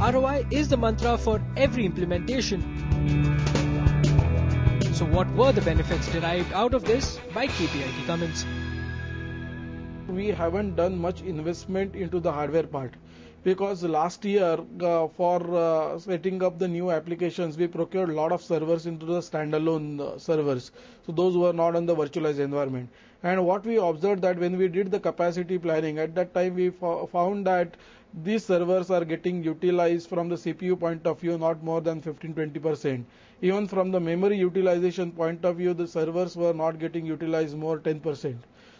ROI is the mantra for every implementation. So what were the benefits derived out of this by KPIT Cummins? We haven't done much investment into the hardware part because last year for setting up the new applications we procured a lot of servers into the standalone servers, so those were not on the virtualized environment. And what we observed that when we did the capacity planning at that time, we found that these servers are getting utilized from the CPU point of view not more than 15-20%. Even from the memory utilization point of view, the servers were not getting utilized more 10%.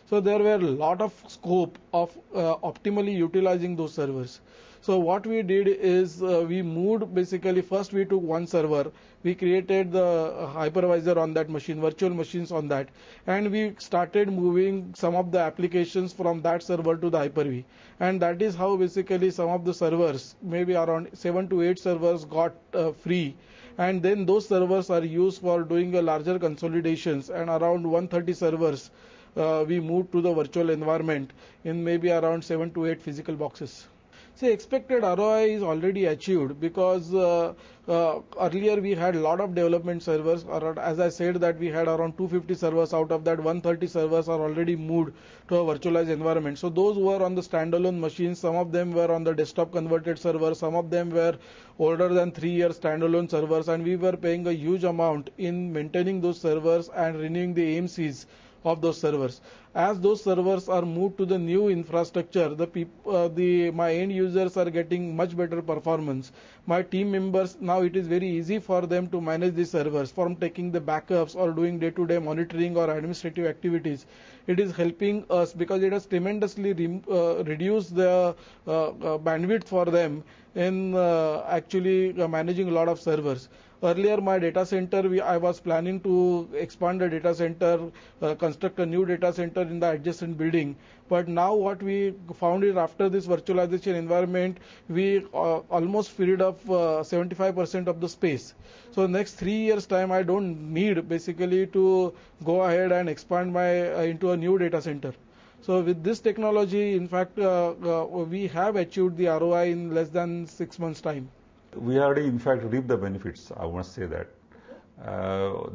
So there were a lot of scope of optimally utilizing those servers. So what we did is we moved, basically first we took one server, we created the hypervisor on that machine, virtual machines on that, and we started moving some of the applications from that server to the Hyper-V. And that is how basically some of the servers, maybe around 7 to 8 servers got free. And then those servers are used for doing a larger consolidations, and around 130 servers we moved to the virtual environment in maybe around 7 to 8 physical boxes. See, expected ROI is already achieved because earlier we had a lot of development servers, or as I said that we had around 250 servers. Out of that 130 servers are already moved to a virtualized environment. So those were on the standalone machines, some of them were on the desktop converted servers, some of them were older than 3-year standalone servers, and we were paying a huge amount in maintaining those servers and renewing the AMCs of those servers. As those servers are moved to the new infrastructure, my end users are getting much better performance. My team members, now it is very easy for them to manage the servers, from taking the backups or doing day-to-day monitoring or administrative activities. It is helping us because it has tremendously reduced the bandwidth for them in actually managing a lot of servers. Earlier, my data center, I was planning to expand the data center, construct a new data center in the adjacent building. But now what we found is after this virtualization environment, we almost freed up 75% of the space. So next 3 years time, I don't need basically to go ahead and expand into a new data center. So with this technology, in fact, we have achieved the ROI in less than 6 months' time. We already, in fact, reap the benefits, I must say that.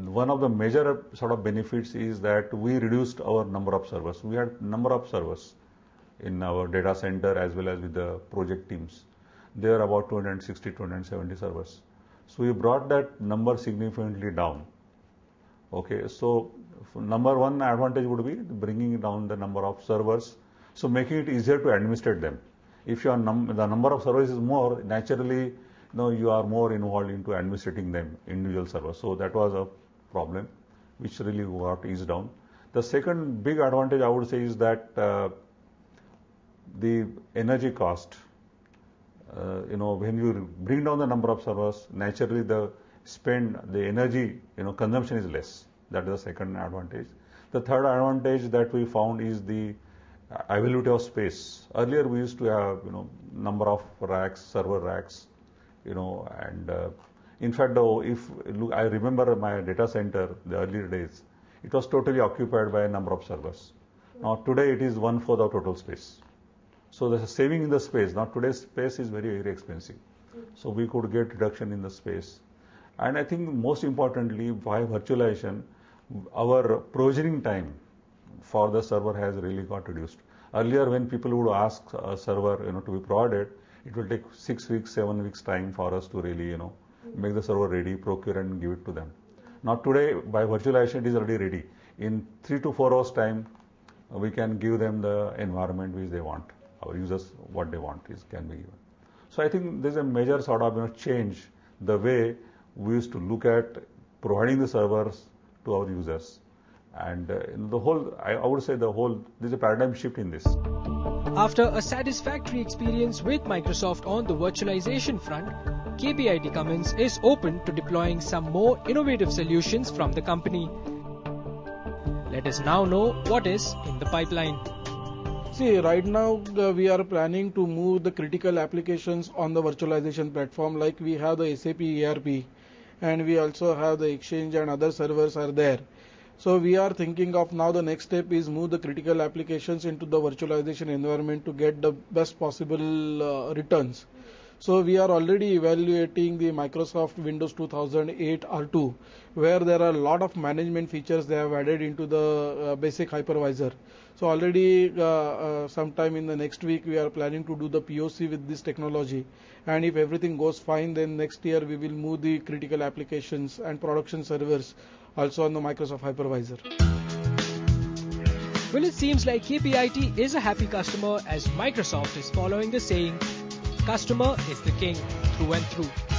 One of the major sort of benefits is that we reduced our number of servers. We had number of servers in our data center as well as with the project teams. There are about 260, 270 servers. So we brought that number significantly down. Okay, so number one advantage would be bringing down the number of servers, so making it easier to administrate them. If the number of servers is more, naturally, you are more involved into administrating them, individual servers. So that was a problem which really got eased down. The second big advantage I would say is that the energy cost. When you bring down the number of servers, naturally the energy consumption is less. That is the second advantage. The third advantage that we found is the availability of space. Earlier we used to have number of racks, server racks, and in fact, I remember my data center, the earlier days, it was totally occupied by a number of servers. Now today it is 1/4 of total space. So there's a saving in the space. Now today's space is very, very expensive. So we could get reduction in the space. And I think most importantly, by virtualization, our provisioning time for the server has really got reduced. Earlier, when people would ask a server, to be provided, it will take 6 weeks, 7 weeks time for us to really, make the server ready, procure and give it to them. Now today, by virtualization, it is already ready. In 3 to 4 hours time, we can give them the environment which they want. Our users, what they want can be given. So I think there's a major sort of change the way we used to look at providing the servers to our users. And I would say there's a paradigm shift in this. After a satisfactory experience with Microsoft on the virtualization front, KPIT Cummins is open to deploying some more innovative solutions from the company. Let us now know what is in the pipeline. See, right now we are planning to move the critical applications on the virtualization platform, like we have the SAP ERP and we also have the Exchange and other servers are there. So we are thinking of now the next step is move the critical applications into the virtualization environment to get the best possible returns. So we are already evaluating the Microsoft Windows 2008 R2, where there are a lot of management features they have added into the basic hypervisor. So already sometime in the next week we are planning to do the POC with this technology, and if everything goes fine, then next year we will move the critical applications and production servers also on the Microsoft hypervisor. Well, it seems like KPIT is a happy customer as Microsoft is following the saying, customer is the king through and through.